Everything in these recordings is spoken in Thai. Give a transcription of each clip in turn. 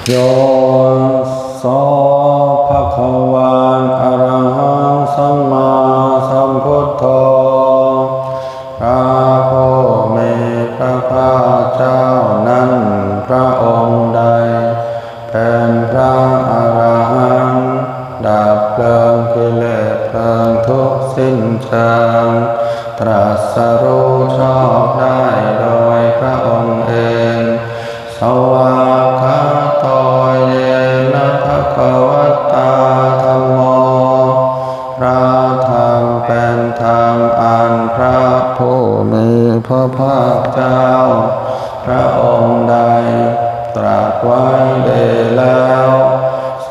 โยโสภะคะวะอะระหังสัมมาสัมพุทโธพระผู้มีพระภาคเจ้านั้นพระองค์ใดเป็นพระอรหันต์ดับเพลิงกิเลสเพลิงทุกข์สิ้นเชิงตรัสรู้ชอบได้โดยพระองค์เองสวากขาโตเยนะภะคะวะตาธัมโมพระธรรมเป็นธรรมอันพระผู้มีพระภาคเจ้าพระองค์ใดตรัสไว้ดีแล้วโส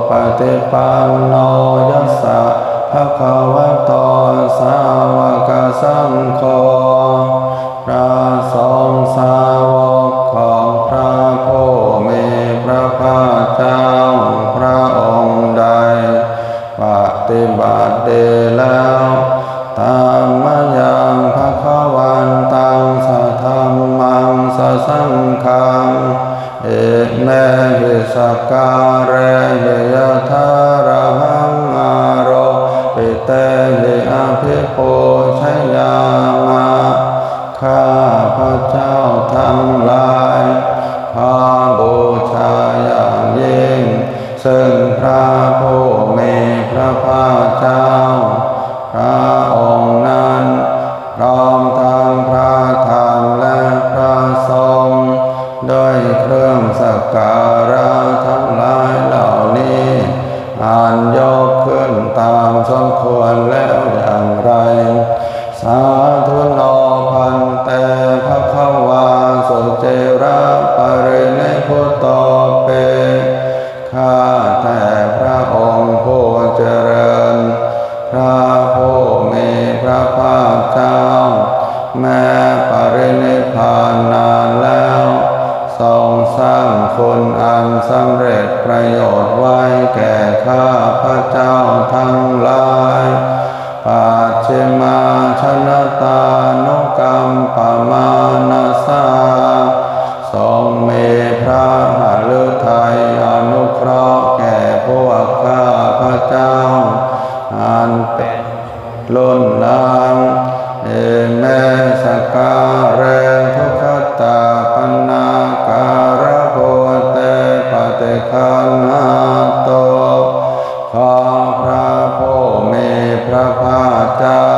ปฏิปันโนยัสสะภะคะวะโตสาวกสังโฆพระสงฆ์สาวกของพระผู้มีพระภาคเจ้าพระองค์ใดปฏิบัติดีแล้วตามมายังภะคะวันตังสัทธัมมังสัสสังฆังเอเมหิสการเรหิยะทาระหังอาโรปิเตหิอภิปูชยามะข้าพระเจ้าทั้งหลายขอบูชาอย่างยิ่งซึ่งพระผู้มีพระภาคเจ้าพระองค์นั้นพร้อมทั้งพระธรรมและพระสงฆ์ด้วยเครื่องสักการะทั้งหลายเหล่านี้อันยกขึ้นตามสมควรแล้วอย่างไรสาธุโนพันเตภะคะวาสุเจระปรินิพพุตโตเปข้าแต่พระองค์ผู้เจริญพระผู้มีพระภาคเจ้าแม้ปรินิพพานนานแล้วทรงสร้างคุณอันสำเร็จประโยชน์ไว้แก่ข้าพระเจ้าทั้งหลายปัจฉิมาชนตานุกรรมปมานาสาทรงมีพระหฤทัยอนุเคราะห์แก่พวกข้าพระเจ้าอันเป็นล้นหลามเอเมสการเรทุกขตาปนาการะโพเตปฏิคันหาโตขอพระผู้มีพระภาคเจ้า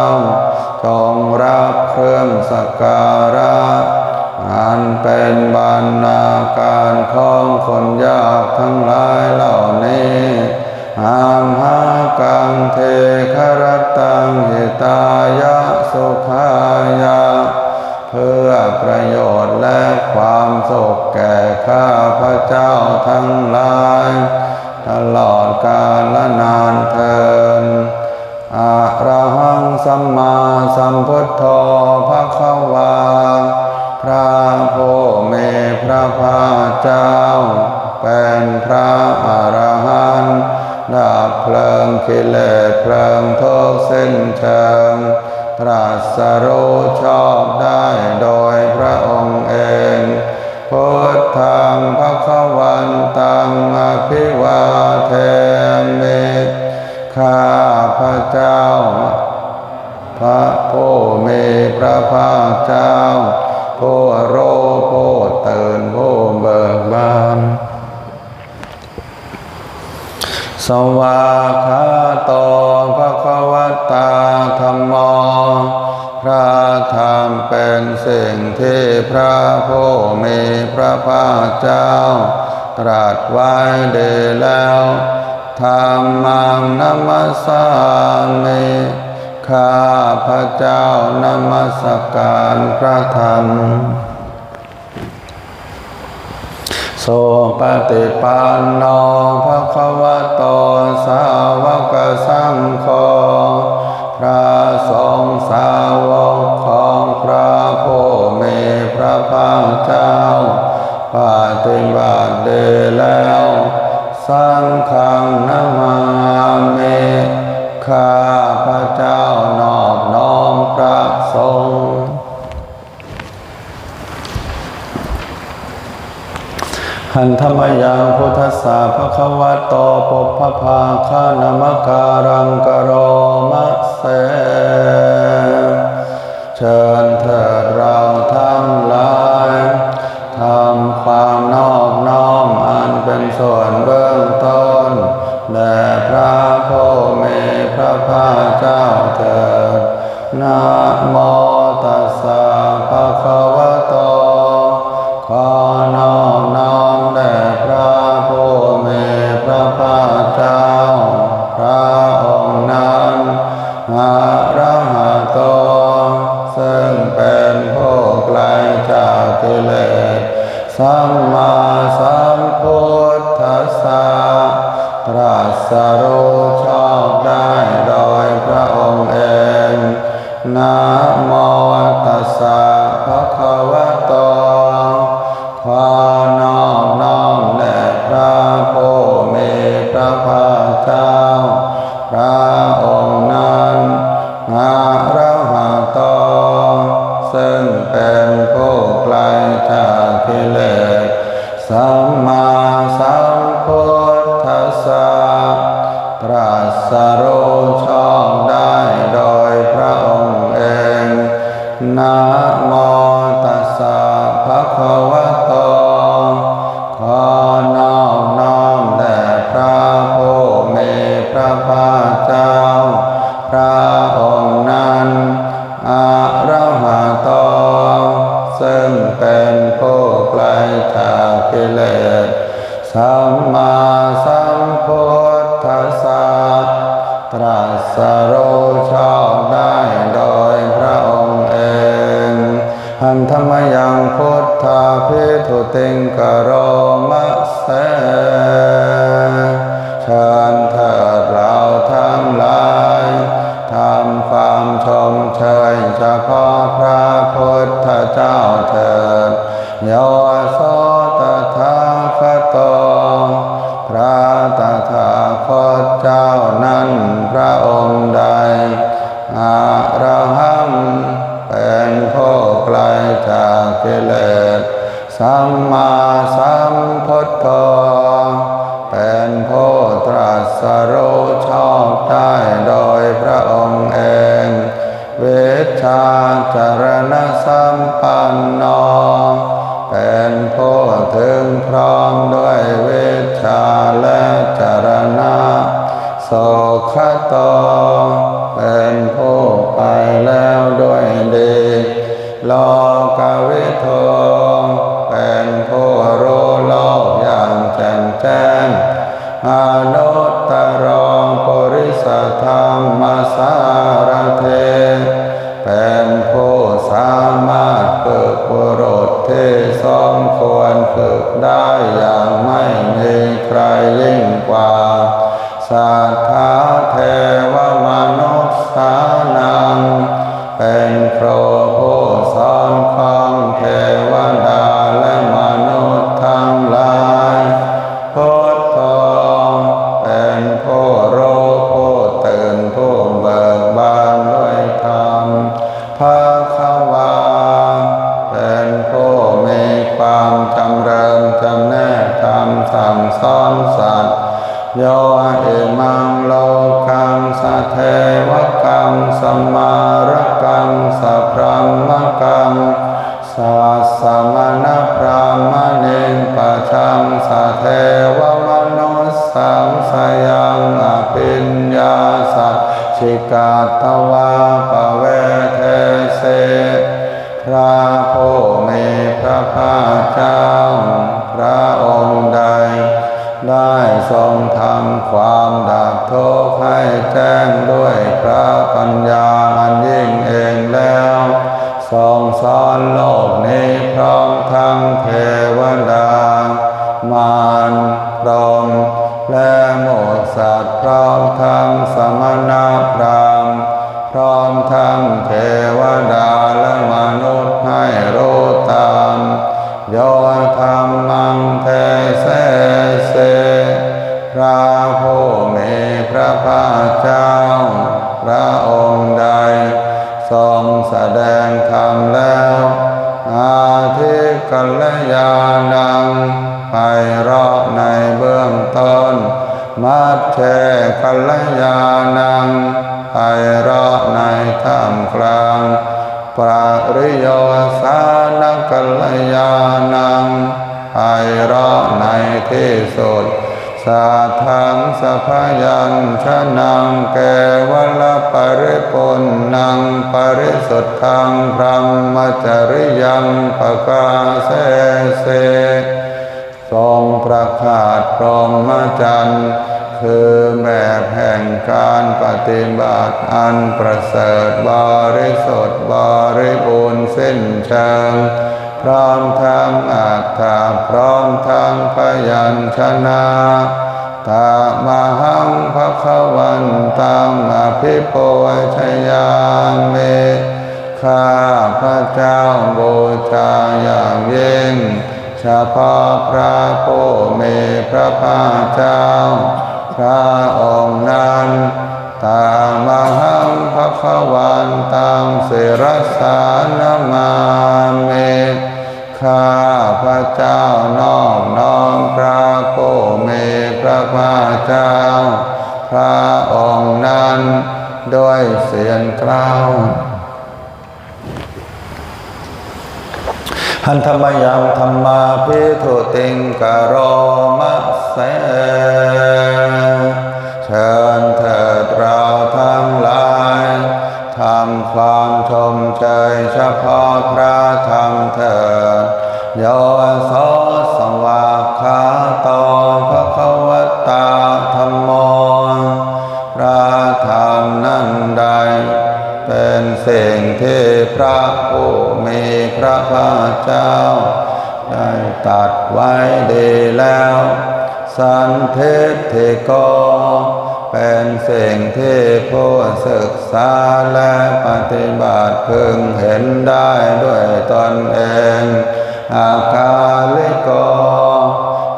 จงรับเครื่องสักการะอันเป็นบรรณาการของคนยากทั้งหลายเหล่านี้หามหากังเทครตังหิตายะสุขายะเพื่อประโยชน์และความสุขแก่ข้าพระเจ้าทั้งหลายตลอดกาลนานเทอญอะระหังสัมมาสัมพุทโธภะคะวาพระผู้มีพระภาคเจ้าเป็นพระอรหันต์ดับเพลิงกิเลสเพลิงทุกข์สิ้นเชิงตรัสรู้ชอบได้โดยพระองค์เองพุทธังภคะวันตังอภิวาเทมิข้าพระเจ้าพระผู้มีพระภาคเจ้าผู้รู้ผู้ตื่นผู้เบิกบานสวากขาโตภะคะวะตาธัมโมพระธรรมเป็นสิ่งที่พระผู้มีพระภาคเจ้าตรัสไว้ดีแล้วธัมมังนัมมัสสามิข้าพระเจ้านมัสการพระธรรมโสปฏิปันโนภะคะวะโตสาวกสังโฆพระสงฆ์สาวกของพระผู้มีพระภาคเจ้าปฏิบัติดีแล้วสังฆังนามามิข้าพระเจ้านอบน้อมพระสงฆ์ ห หันธรรมยังพุทธัสสะภะคะวะโตปุพพภาคานามการังกโรมะเสเชิญเถิดเราทั้งหลายทำความนอบน้อมอันเป็นส่วนเบื้องต้นแด่พระผู้มีพระภาคเจ้าเถิดนะโมตัสสะภะคะวะโตขอนอบน้อมแด่พระผู้มีพระภาคเจ้าพระองค์นั้นอะระหะโตซึ่งเป็นผู้ไกลจากกิเลสสัมมาสัมพุทธัสสะตรัสรู้ชอบได้โดยพระองค์เองนะโมตัสสะภะคะวะโตขอนอบน้อมแด่พระผู้มีพระภาคเจ้าพระองค์นั้นอะระหะโตซึ่งเป็นผู้ไกลจากกิเลสสัมมาสัมพุทธัสสะตรัสรู้ชอบได้โดยพระองค์เองนะโมตัสสะภะคะวะโตขอนอบน้อมแด่พระผู้มีพระภาคเจ้าพระองค์นั้นอะระหะโตซึ่งเป็นผู้ไกลจากกิเลสสัมมาสัมพุทธัสสะตรัสรู้ชอบได้โดยพระองค์เองหันธรรมยังพุทธาภิทุติงกโรมะเสเชิญเถิดเราทั้งหลายทำความชมเชยเฉพาะพระพุทธเจ้าเถิดโยโสตถาคโตพระตถาคตเจ้านั้นพระองค์ใดอะระหังเป็นผู้ไกลจากกิเลสสัมมาสัมพุทโธเป็นผู้ตรัสรู้ชอบได้โดยพระองค์เองวิชชาจรณะสัมปันโนเป็นผู้ถึงพร้อมด้วยวิชชาและจรณะโสขโตเป็นผู้ไปแล้วด้วยดีโลกวิทูเป็นผู้รู้โลกอย่างแจ่มแจ้งอนุตตรปุริสธรรมสารเถเป็นผู้สามารถฝึกบุรุษที่สมควรฝึกได้อย่างไม่มีใครยิ่งกว่าสัทธาเทวมนุษย์สานังเป็นครูผู้สอนของเทวดาและมนุษย์ทั้งหลายพุทโธเป็นผู้รู้ผู้ตื่นผู้เบิกบานด้วยธรรมภคะวาเป็นผู้มีความจำเริญจำแนกธรรมสั่งสอนสัตว์โยอิมังโลกังสะเทวกังสมารกังสัพพรหมกังสัสสมณพรามณิปัจฉังสะเทวมนุสสังสยังอภิญญาสัจฉิกาตวาปเวเทเสพระผู้มีพระภาคเจ้าพระองค์ใดได้ทรงทำความดับทุกข์ให้แจ้งด้วยพระปัญญาอันยิ่งเองแล้วทรงสอนโลกนี้พร้อมทั้งเทวดามารพรหมและหมู่สัตว์พร้อมทั้งสมณพราหมณ์พร้อมทั้งเทวดาและมนุษย์ให้รู้ตามโยธรรมังเทเสเสพระผู้มีพระภาคเจ้าพระองค์ใดทรงแสดงธรรมแล้วอาทิกัลยาณัง ไพเราะในเบื้องต้นมัชเชกัลยาณังไพเราะในท่ามกลางปริโยสานกัลยาณังไพเราะในที่สุดสัทธังสัพยัญชนะเกวลปริปุณณังปริสุทธังพรหมจริยังปกาเสเสทรงประกาศพรหมจรรย์คือแบบแห่งการปฏิบัติอันประเสริฐบริสุทธิ์บริบูรณ์สิ้นเชิงพร้อมทั้งอัตถะพร้อมทั้งพยัญชนะตามหังภวันตังอภิปูชยามิข้าพระเจ้าบูชาอย่างยิ่งเฉพาะพระผู้มีพระภาคเจ้าพระองค์นั้นตามหังภวันตังศิรสานมามิข้าพระเจ้านอบน้อมพระผู้มีพระภาคเจ้าพระองค์นั้นด้วยเสียงกล่าวหันธรรมยังธรรมาภิทุติงกโรมะเสเชิญเถิดเราทั้งหลายทำความชมเชยเฉพาะพระธรรมเถิดโยโสสวากขาโตภควตาธัมโมพระธรรมนั้นใดเป็นสิ่งที่พระผู้มีพระภาคเจ้าได้ตรัสไว้ดีแล้วสันทิฏฐิโกเป็นสิ่งที่ผู้ศึกษาและปฏิบัติพึงเห็นได้ด้วยตนเองอากาลิโก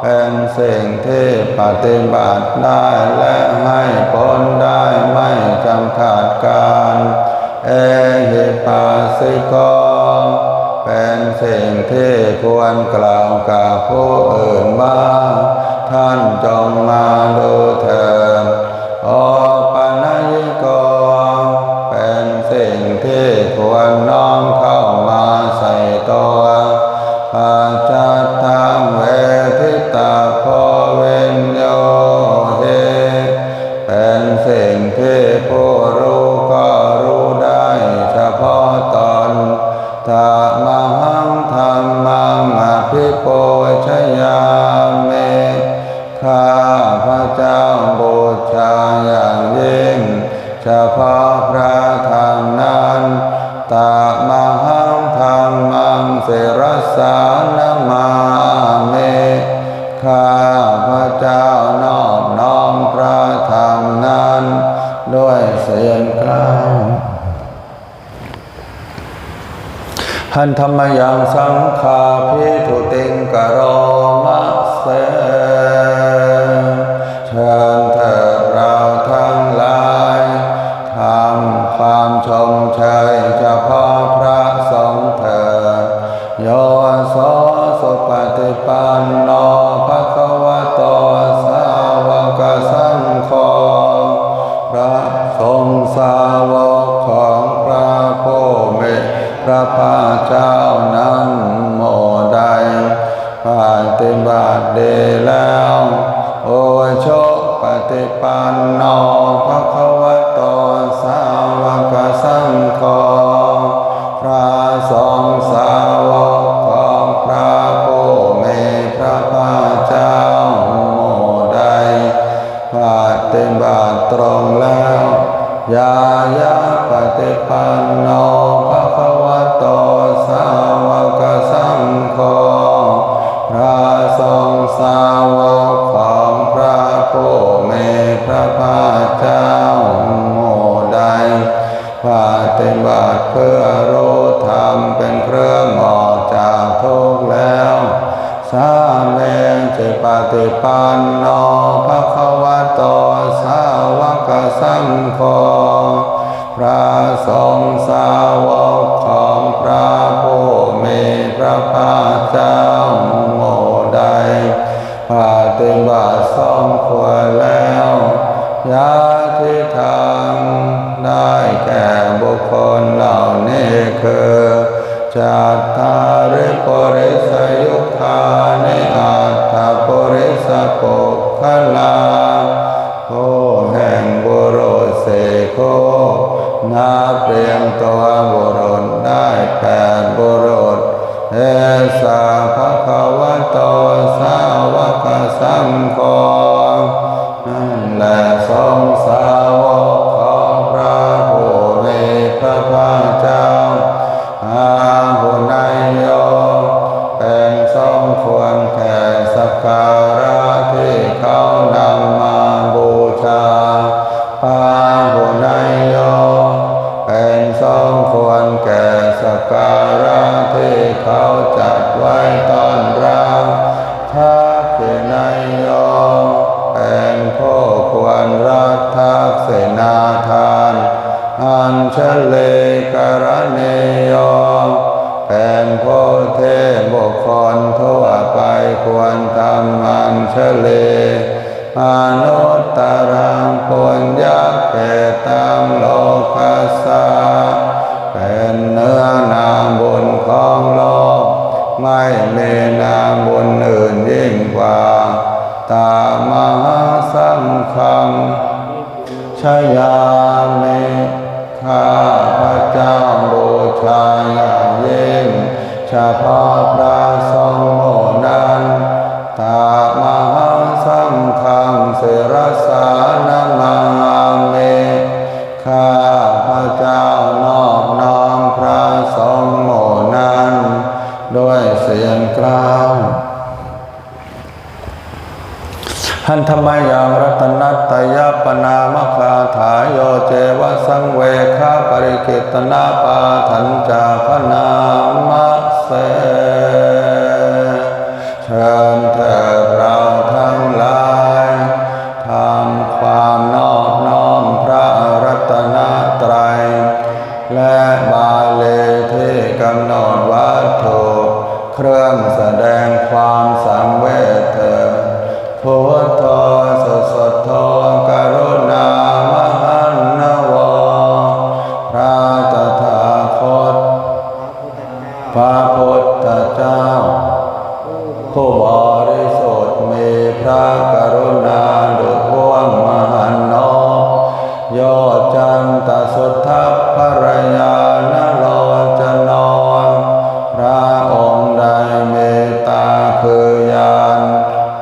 เป็นสิ่งที่ปฏิบัติได้และให้ผลได้ไม่จำกัดการเอหิปัสสิโกเป็นสิ่งที่ควรกล่าวกับผู้อื่นว่าท่านจงมาดูเถิดโอปัญญิโกเป็นสิ่งที่ควรน้อมเข้ามาใส่ตัวปัจจัตตังเวทิตาโพวิญโยเฮเป็นสิ่งที่ผู้รู้ก็รู้ได้เฉพาะตนธรรมหังธรรมังอภิปูชยามิข้าพระเจ้าบูชาอย่างยิ่งเฉพาะพระธรรมนั้นตามหังธรรมังศิรสานมามิข้าพระเจ้านอบน้อมพระธรรมนั้นด้วยเสียงกล่าวหันธรรมยังสังฆาภิทุติงกโรมะเสเชิญเถิดเราทั้งหลายทำความชมเชยเฉพาะพระสงฆ์เถิดโยโสสุปฏิปันโนภควโตสาวกสังโฆพระสงฆ์สาวกของพระผู้มีพระภาคเจ้านั้นโมใดปฏิบัติดีแล้วโอโชปฏิปันโนภควโตสาวกสังโฆพระสงฆ์สาวกของพระผู้มีพระภาคเจ้าโมใดปฏิบัติตรงแล้วยายาปฏิปันโนภควโตสาวกสังโฆพระสงฆ์สาวกของพระผู้มีพระภาคเจ้าโมใดปฏิบัติเพื่อรู้ธรรมเป็นเครื่องออกจากทุกข์แล้วสาเมจิปฏิปันโนภควโตสาวกสังโฆพระสงฆ์สาวกของพระผู้มีพระภาคเจ้าโมใด ฏิบัติสมควรแล้วยาที่ทำได้แก่บุคคลเหล่านี้คือจัตตาริปุริสยุคคานิอัตถปุริสปุคคลาผู้แห่งบุรุษสี่คู่นับเรียงตัวบุรุษได้แปดบุรุษเอสาภะคะวะโตสาวกสังโฆนั่นแหละทรงสาวกของพระผู้มีพระภาคเจ้าอาหุนายโยเป็นสมควรแก่สักการะที่เขานำมาบูชาอาหุนายโยเป็นสมควรแก่สักการะที่เขาจัดไว้ต้อนรับทักษิณายโยเป็นผู้ควรรับทักษิณาทานอัญชลีกรณีโยเป็นผู้ที่บุคคลทั่วไปควรทำอัญชลีอนุตตรังปุญญเกตังโลกัสสะเป็นเนื้อนาบุญของโลกไม่มีนาบุญอื่นยิ่งกว่าตามหาสังฆังชยามิข้าพระเจ้าบูชาอย่างยิ่งเฉพาะพระสงฆ์หมู่นั้นตามหาสังฆังศิรสานามามิข้าพระเจ้านอบน้อมพระสงฆ์หมู่นั้นด้วยเสียงกล่าวหันธรรมยังรัตนัตตยปนามคาถาโยเจวสังเวคาปริกิตนาปาทัญจาพนามะเสเชิญเถิดเราทั้งหลายทำความนอบน้อมพระรัตนตรัยและบาลีที่กำหนดวัตถุเครื่องแสดงความสังเวชเถิดพุทโธสุสทโธกรุณามหันนวพระตถาคตพระพุทธเจ้าผู้บริสุทธิ์มีพระกรุณาดุจพ่วงมหันนบโยจันตสุทธภรยานโลจนพระองค์ใดเมตตาคือญาณ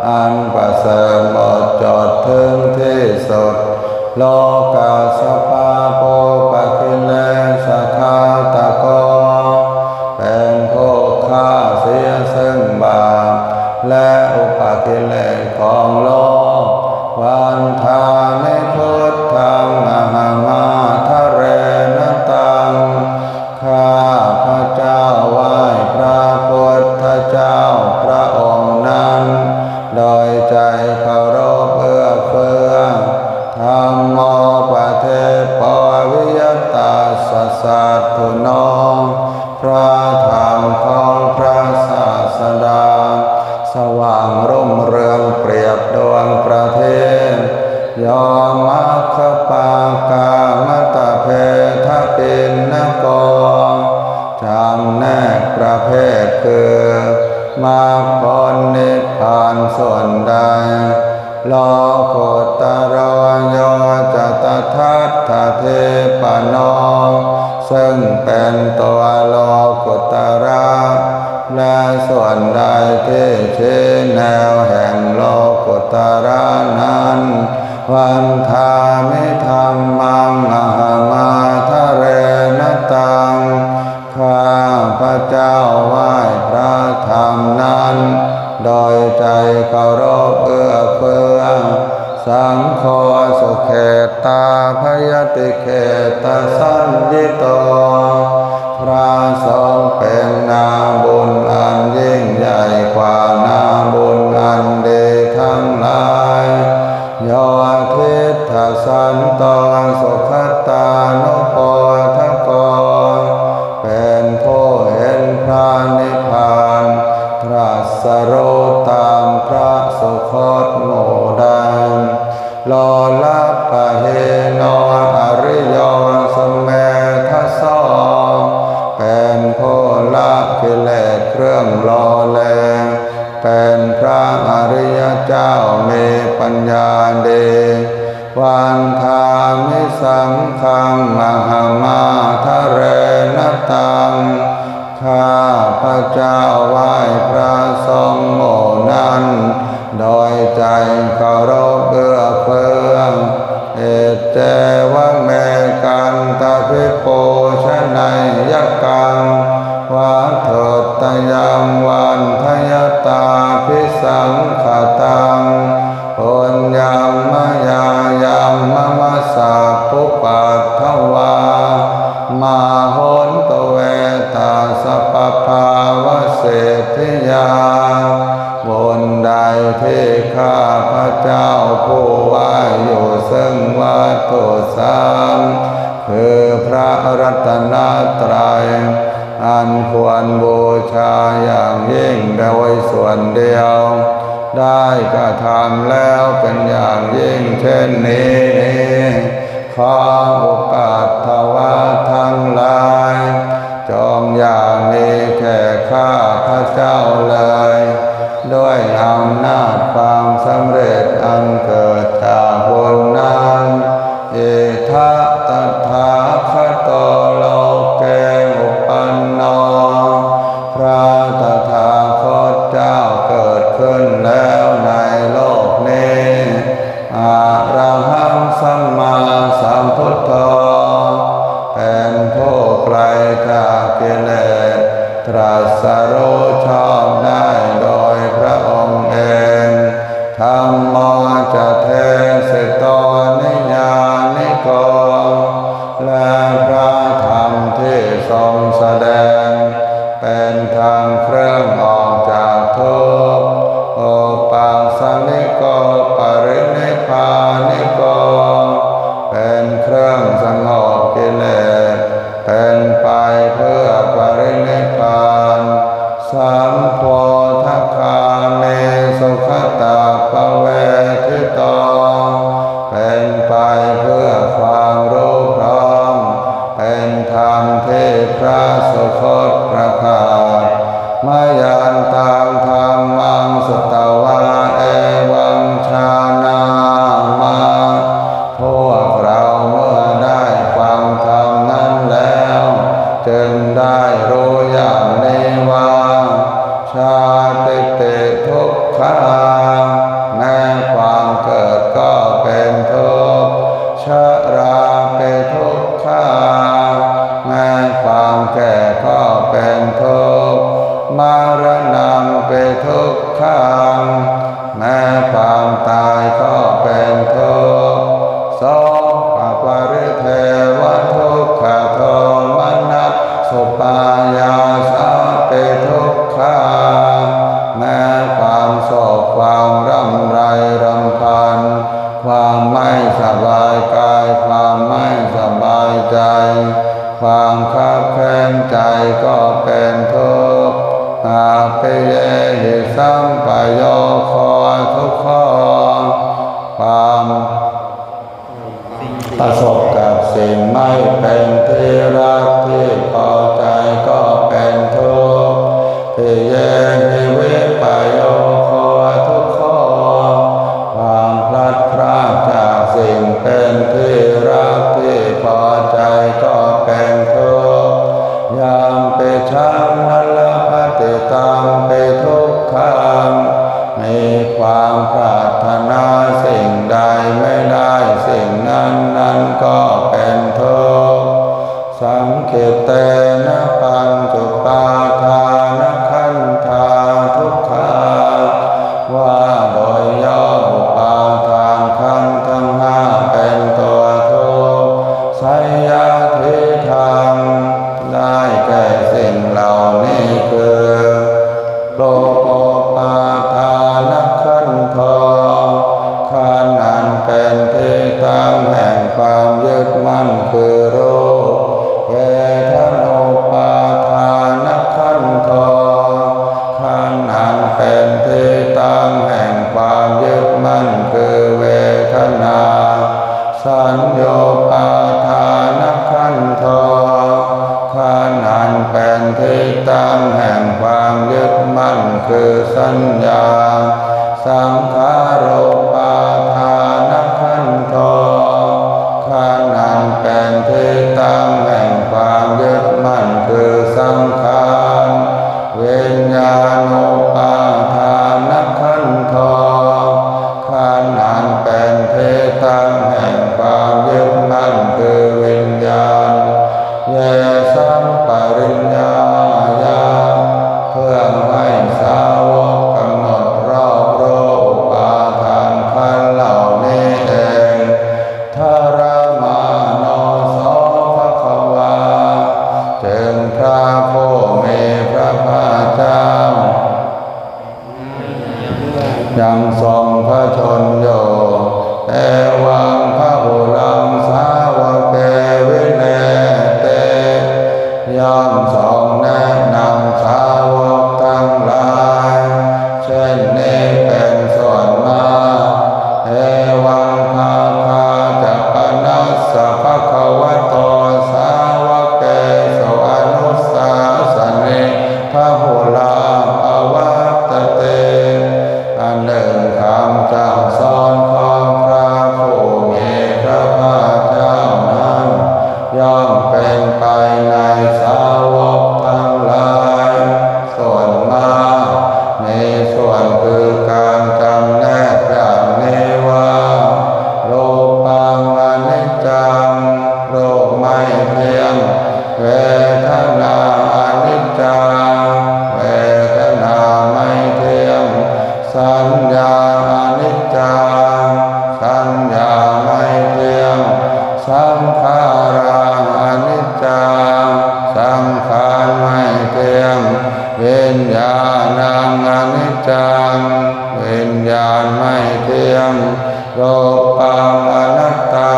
อันประเสริฐหมดจดถึงที่สุดโลกาสภาโปปะกิเลสคาตะโกเป็นผู้ฆ่าเสียซึ่งบาปและอุปกิเลสของโลกวันทามิพุทธังอหังมาทะเรนตังข้าพระเจ้าไหว้พระพุทธเจ้าพระองค์นั้นโดยใจเคารพเอื้อเฟื้อธัมโมปะเทปวิยตาสสัตถุโนพระธรรมของพระศาสดาสว่างรุ่งเรืองเปรียบดวงประทีปยอมัคคปากามตะเพทปินนโกจำแนกประเภทคือมรรคผลนิพพานส่วนใดโลกุตโรโยจตทัตถะเทปโนซึ่งเป็นตัวโลกุตระและส่วนใดที่ชี้แนวแห่งโลกุตระนั้นวันทามิธรรมังอหังมาทะเรนตังข้าพระเจ้าไหว้พระธรรมนั้นโดยใจเคารพเอื้อเฟื้อสังโฆสุเขตาพยติเขตสัญญิโตพระสงฆ์เป็นนาบุญอันยิ่งใหญ่กว่านาบุญอันดีทั้งหลายโยทิฏฐสันโตสุขตานุโพธโกเป็นผู้เห็นพระนิพพานตรัสรู้ตามพระสุคต ตังมหามาทะเรนตังข้าพระเจ้าไหว้พระสงฆ์หมู่นั้นโดยใจเคารพเอื้อเฟื้อเอเจวะเมกันตะภิปูชนัยยกังวัฏโถตยังวันทยตาภิสังขตังปุญญังมยายังมะมะสาปุปัฏฐวามาโหนตุเวตาสัพพาวะเศรษฐยาบุญใดที่ข้าพระเจ้าผู้ว่าอยู่ซึ่งวัตถุสามคือพระรัตนตรัยอันควรบูชาอย่างยิ่งโดยส่วนเดียวได้กระทำแล้วเป็นอย่างยิ่งเช่นนี้ขออุปัฏฐวะทั้งหลายจงอย่ามีแก่ข้าพระเจ้าเลยด้วยอำนาจความสำเร็จอันเกิดจากบุญนั้นเอทะตถาคตโลเกอุปันโนพระตถาคตเจ้าเกิดขึ้นแล้วในโลกนี้อะระหังสัมมาสัมพุทโธเป็นผู้ไกลจากกิเลสตรัสรู้ชอบได้โดยพระองค์เองธัมโมจะเทสิโตนิยานิโกและพระธรรมที่ทรงแสดงเป็นทางเครื่องออกจากทุกข์โอปัสสนิโกปรินิพพานิโกเป็นเครื่องสงบกิเลสเป็นไปเพื่อปรินิพพานสัมโพธิคาเมสุขตาภเวทิโตเป็นไปเพื่อความรู้พร้อมเป็นธรรมที่พระสุคตประกาศมายันตังธรรมังสุตตวาเอวังชานามาพวกเราเมื่อได้ฟังธรรมนั้นแล้วจึงได้รู้อย่างนี้ว่าชาติติทุกขาแม้ความเกิดก็เป็นทุกข์ชราเป็นทุกขาแม้ความแก่ก็เป็นทุกข์มรณะเป็นทุกขังแม้ความตายก็เป็นทุกข์โสกปริเทวทุกขโทมนัสสุปายาสาเป็นทุกขาแม้ความโศกความร่ำไรรำพันความไม่สบายกายความไม่สบายใจความคับแค้นใจก็เป็นทุกข์อาปิเยหิสัมปโยโคทุกขความประสบกับสิ่งไม่เป็นที่รักที่พอใจก็เป็นทุกข์ปิเยหิวิปโยโคทุกขความพลัดพรากจากสิ่งเป็นที่รักที่พอใจก็เป็นทุกข์ยามเปชังนัลลภติตังเปทุกขังมีความปรารถนาสิ่งใดไม่ได้สิ่งนั้นก็เป็นทุกข์สังคิเตนะปัญจุปาทานขันธาทุกขาว่าโดยย่ออุปาทานขันธ์ทั้งห้าเป็นตัวทุกข์ไสยทิฏฐังได้แก่สิ่งเหล่านี้คือโลภปาทานขันธขันธ์อันเป็นที่ตั้งแห่งความยึดมั่นคือรูปเวทนาปาทานขันธขันธ์อันเป็นที่ตั้งแห่งความยึดมั่นคือเวทนาสัญโยปาทานขันธขันธ์อันเป็นที่ตั้งแห่งความยึดมั่นคือสัญญาสังขารปาทานขันธขันธ์อันเป็นที่ มส่องแนะนำสาวกทั้งหลายเช่นนี้เป็นส่วนมากเอวังภาคาจะปนัสสะภะคะวะโตสาวกเกโสอนุสาสเนพะหุลาภวัตเตอันหนึ่งคำสั่งสอนของพระผู้มีพระภาคเจ้านั้นย่อมเป็นไปในสาวกทั้งหลายส่วนมากมีส่วนคือการจำแนกอย่างนี้ว่ารูปังอนิจจังรูปไม่เที่ยงเวทนาอนิจจังเวทนาไม่เที่ยงสัญญาอนิจจังสัญญาไม่เที่ยงสังขาราอนิจจังสังขารไม่เที่ยงวิญญาณังอนิจจังวิญญาณไม่เที่ยงรูปังอนัตตา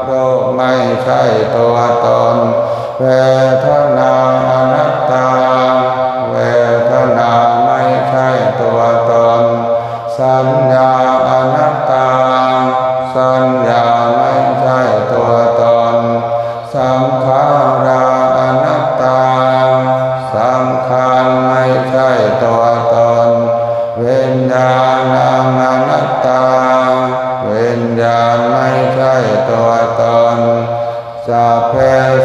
รูปไม่ใช่ตัวตนเวทนาอนัตตาเวทนาไม่ใช่ตัวตนสัญญาอนัตตาสัญญาไม่ใช่ตัวตนสังขาราอนัตตาสังขารไม่ใช่ตัวตนวิญญาณังอนัตตาวิญญาณไม่ใช่ตัวตนสัพเพ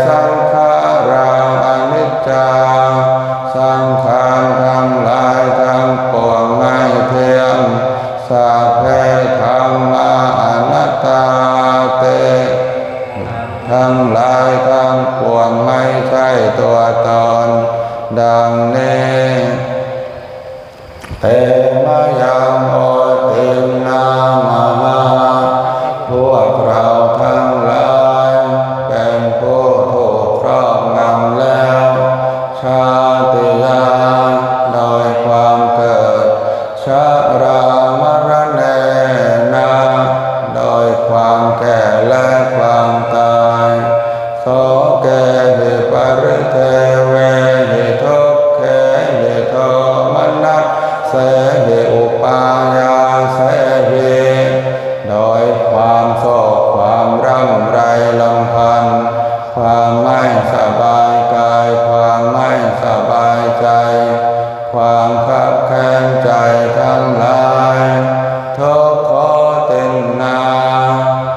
สังขาราอนิจจาสังขารทั้งหลายทั้งปวงไม่เที่ยงสัพเพธัมมาอนัตตาเตทั้งหลายทั้งปวงไม่ใช่ตัวตนดังนี้เตมะยังโอติมนามาพวกเราทั้งหลายเป็นผู้ถูกครอบงำแล้วชาติยาโดยความเกิดชรามรณะนาโดยความแก่และความตายโสเกหิปริเทเวหิทุกเขหิโทมนัสเสหิอุปายาเสหิโดยความโศกความร่ำไรลำพันธ์ความไม่สบายกายความไม่สบายใจความขับแค้นใจทั้งหลายทุกขตินนา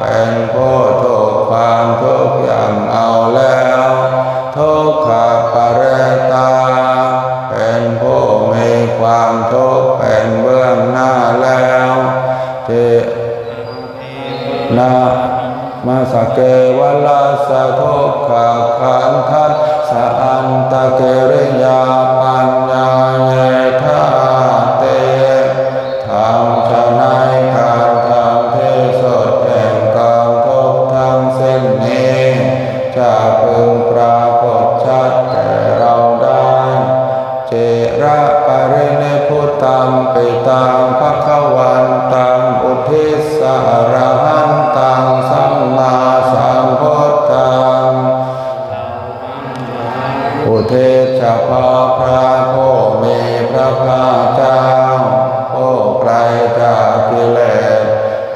เป็นผู้ถูกความทุกข์ย่ำเอาแล้วทุกขปะเรตาเป็นผู้มีความทุกข์เป็นเบื้องหน้าแล้วที่นามาสเกวลาสะทุกขขันทัสสะอันตะเกริยาปัญญาเยธาเตธรรมชะนัยการทำที่สุดแห่งกองทุกข์ทั้งสิ้นนี้จะพึงปรากฏชัดแก่เราได้จิระปรินิพพุตังปิตังภควันตังอุทิสสะอรหันตังสัมมาสัมพุทธังอุทิศเฉพาะพระผู้มีพระภาคเจ้าผู้ไกลจากกิเลส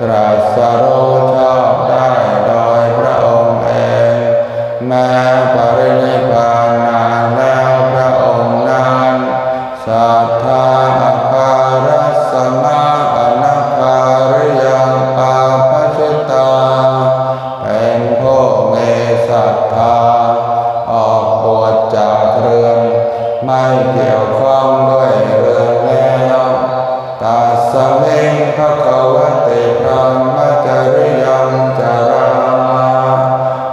ตรัสรู้ชอบได้โดยพระองค์เองแม้ปรินิพพานนานแล้วพระองค์นั้นสัทธาอาคารัสสมาอนาคาริยังปาปชิตาเป็นผู้มีศรัทธาออกบวชจากเรือนไม่เกี่ยวข้องด้วยเรือนแล้วตัสสมิงภควติพรหมจริยังจารามา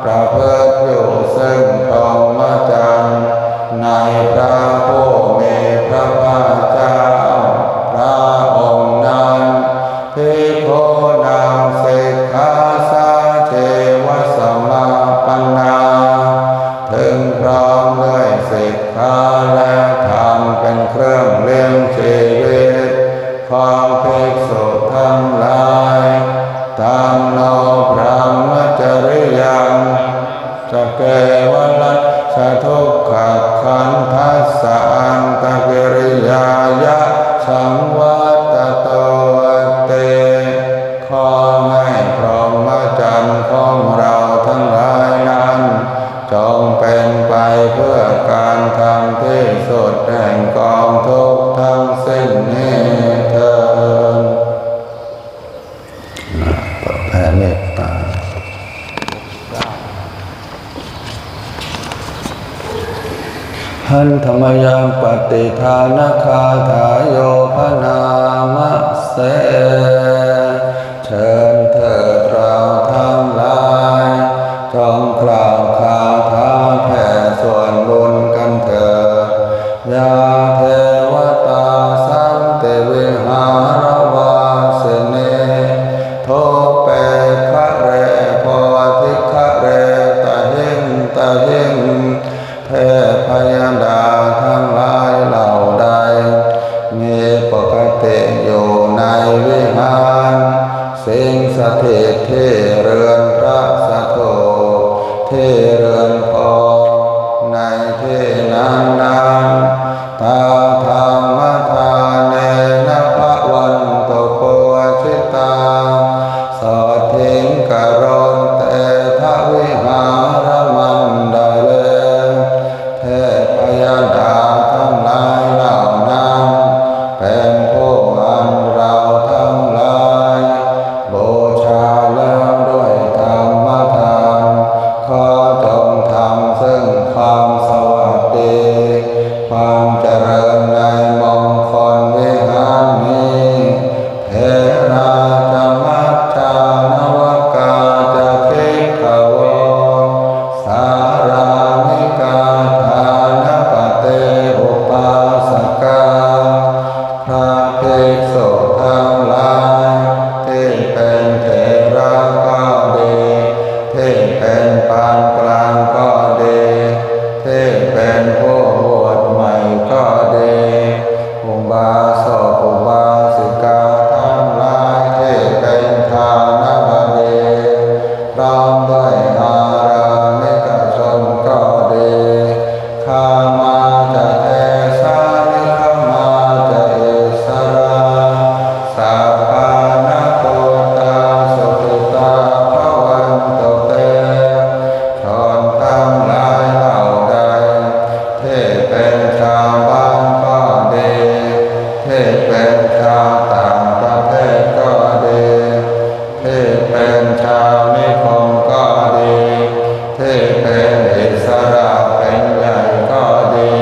ประพฤติอยู่ซึ่งพรหมจรรย์ในพระผู้มีพระภาคเจ้าพระองค์นั้นภิกขุนังสิกขาสาเทวสมาปันนาถึงพร้อมด้วยสิกขาและธรรมเป็นเครื่องเลี้ยงชีวิตของภิกษุทั้งหลายตังโนพรหมจริยัง จะเกวลัสสะทุกขขันธัสสะอันตกิริยายะสังวัตโตเตขอให้พรหมจรรย์ของเราทั้งหลายนั้นจงเป็นไปเพื่อการทำที่สุดแห่งกองทุกข์ทั้งสิ้นนี้เถิดแผ่เมตตาหันธรรมยังปฏิทานคาถาโยพนามะเสเชิญเถิดเราทั้งหลายจงกล่าวคาถาแผ่ส่วนบุญกันเถิดยาเทวตาสันติวิหารวาสิเนโทเปคะเรโพธิคะเรตหิงตหิงเทพยดาทั้งหลายเหล่าใดมีปกติอยู่ในวิหารสิ่งสถิตที่เรือนพระสถูปที่เรือนพอในที่นั้นตาธรรมทานเนนะภะวันโตโปชิตาสอดทิ้งกรณเตทวิหารมันดาเลเทพยดาทั้งหลายเหล่านั้นเป็นผู้อันเราทั้งหลายบูชาแล้วด้วยธรรมทานขอจงทำซึ่งความสวัสดีความเจริญในมงคลวิหารนี้เทราจะมัจจานวกาจะคิขวสารามิกาทานปเตอุปาสกาพระภิกษุทั้งหลายที่เป็นเถระก็ดีที่เป็นปานกลางก็ดีที่เป็นผู้บวชใหม่ก็ดีอุบาสกอุบาสิกาทั้งหลายที่เป็นทานบดีพร้อมด้วยอารามิกชนก็ดีข้ามาจะเทสานิข้ามาจะอิสราสัพพานะโตตาสุขิตาภวันตุเตชนทั้งหลายเหล่าใดที่เป็นชาวบ้านก็ดีที่เป็นชาวต่างประเทศก็ดีที่เป็นชาวนิคมก็ดีที่เป็นอิสระเป็นใหญ่ก็ดี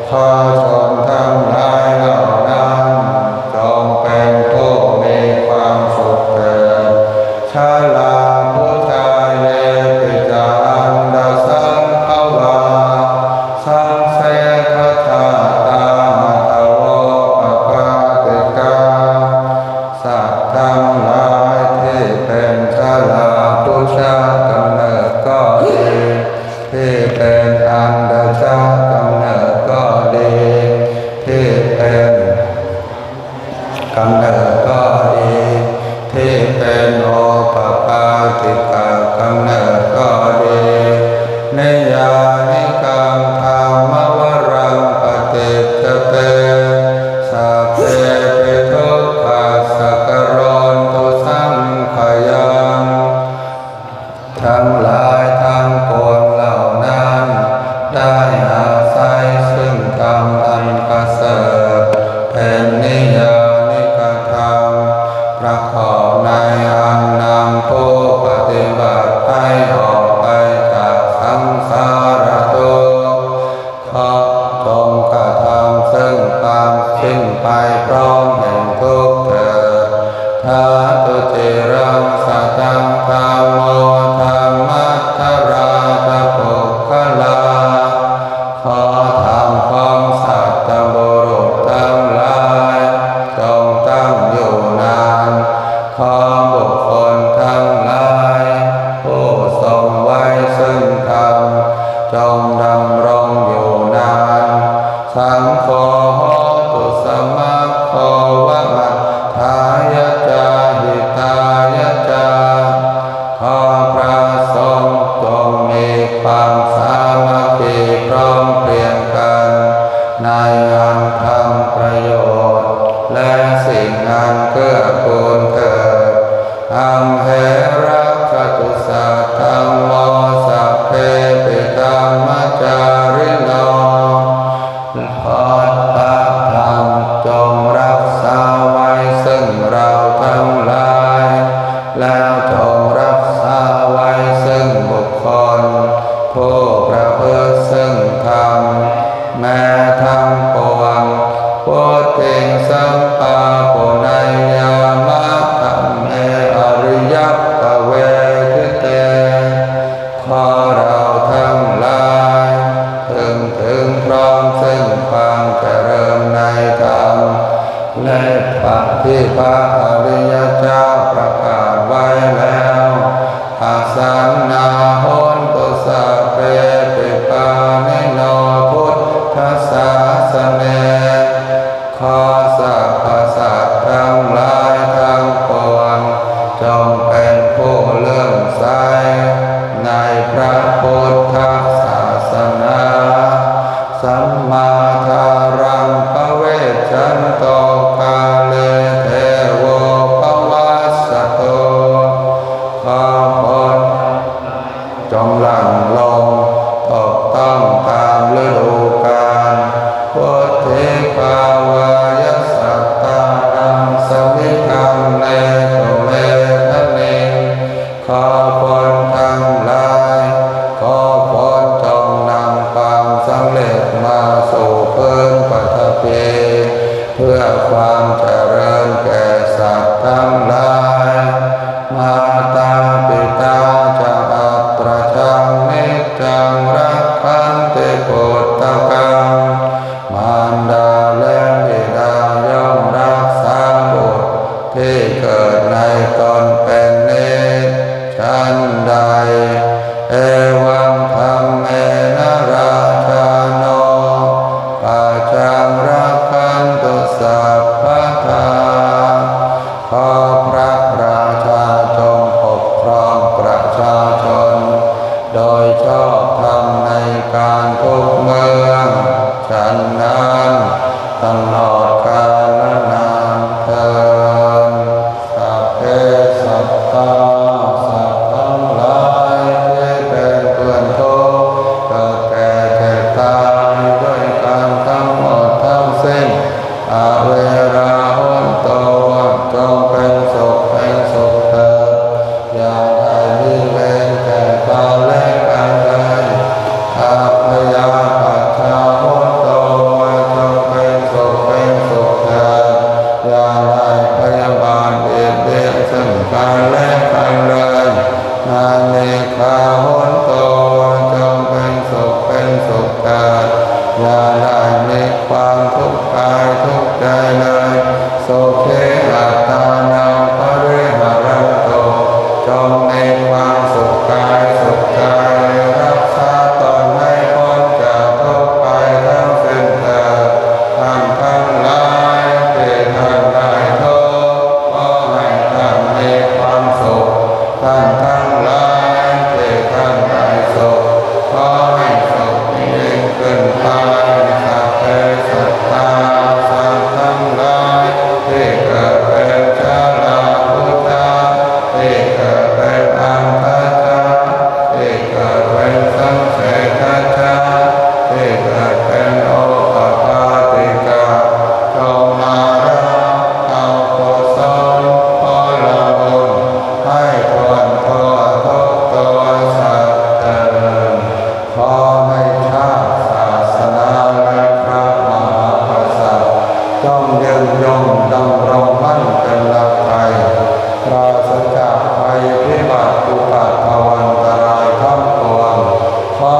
ขอชนทั้งหลายเหล่านั้นจงเป็นผู้มีความสุขเถิดชาลาพุทธายเนปิจารันดาสังภวาสังเสทธาตามัทโวปปาติกาสัตว์ทั้งหลายที่เป็นชาลาพุทธกำเนิดก็ดีที่เป็นอันดาชากำเนิดก็ดีที่เป็นกำเนิดก็ดีที่เป็นโอปปาติกากำเนิดก็ดีเนยานิกังธรรมวรังปฏิจจเตสัพเพปิทุกขาสักกโรนตุสังขยังทั้งหลายทั้งปวงเหล่านั้น ความสามัคคีพร้อมเพรียงกันในอันทำประโยชน์และสิ่งอันเกื้อกูลเถิดอัมเหรักขตุสัทธัมโมสัพเพปิธัมมจาริโนขอพระธรรมจงรักษาไว้ซึ่งเราทั้งหลายแล้วจงรักษาไว้ซึ่งบุคคลผู้ประพฤติซึ่งธรรมแม้ทั้งปวงพุทธิงสัมปาปุณยามะธัมเมอริยปเวทิเตขอเราทั้งหลายถึงพร้อมซึ่งความเจริญในธรรมและปฏิภาอริยเจ้าประกาศไว้แล้วอาสันนาโหนตุสัพเพปิปานิโนพุทธศาสเนขอสรรพสัตว์ทั้งหลายทั้งปวงจงเป็นผู้เลื่อมใสในพระพุทธศาสนาสัมมาทารังปเวชชันโตกาเลเทโวปวัสสโตขอผลจงหลั่งลงตกต้องตามฤดูกาลพุทธิภาวายสัตตานังสมิธังเนตุเมทะเนขอผลทั้งหลายขอผลจงนำความสำเร็จมาสู่พื้นปฐพีเพื่อความเจริญแก่สัตว์ทั้งหลายมาตาปิตาจะอัตรชังนิจจังรักขันติพุทธกังมารดาและบิดาย่อมรักษาบุตรที่เกิดในตนเป็นนิจฉันใดเอวังธรรมเมนะราชาโนปัจจังรักขันตุสัพพทาขอพระราชาจงปกครองประชาชนโดยชอบธรรมในการทุกเมืองฉันนั้นตลอดกาลนานเทินสัพเพสัตตาสัตว์ทั้งหลายที่เป็นเพื่อนทุกข์เกิดแก่เจ็บตายด้วยกันทั้งหมดทั้งสิ้นอเวราโหนโตจงเป็นสุขเถิดอย่าได้มีเวรแก่กันและกันเลยอาพยาปัจจาโหนโตจงเป็นสุขเถิดอย่าได้พยาบาทเบียดเบียนซึ่งกันและกันเลยนาเนคาโหนโตจงเป็นสุขเถิดอย่าได้มีความทุกข์กายทุกข์ใจเลยโสเคอัตตานังปริหารันโตจงมีความสุขกายสุขใจรักษาตนให้พ้นจากทุกข์ไปทั้งสิ้นเถิดท่านทั้งหลายที่ท่านได้ทุกข์ขอให้ท่านมีความสุขท่านทั้งหลายที่ท่านได้สุขขอให้สุขยิ่งขึ้นไปสัพเพสัตตาสัตว์ทั้งหลายที่เกิดเป็นชาลาพุทธะที่เกิดเป็นอันทชาที่เกิดเป็นสังเสทชาที่เกิดเป็นโอปปาติกาจงมารับเอากุศลผลบุญให้ทวนทั่วทุกตัวสัตว์เถิดขอให้ชาติศาสนาและพระมหากษัตริย์จงยืนยงดำรงมั่นเป็นหลักไทยปราศจากภัยพิบัติอุปัตถวันตรายทั้งปวงขอ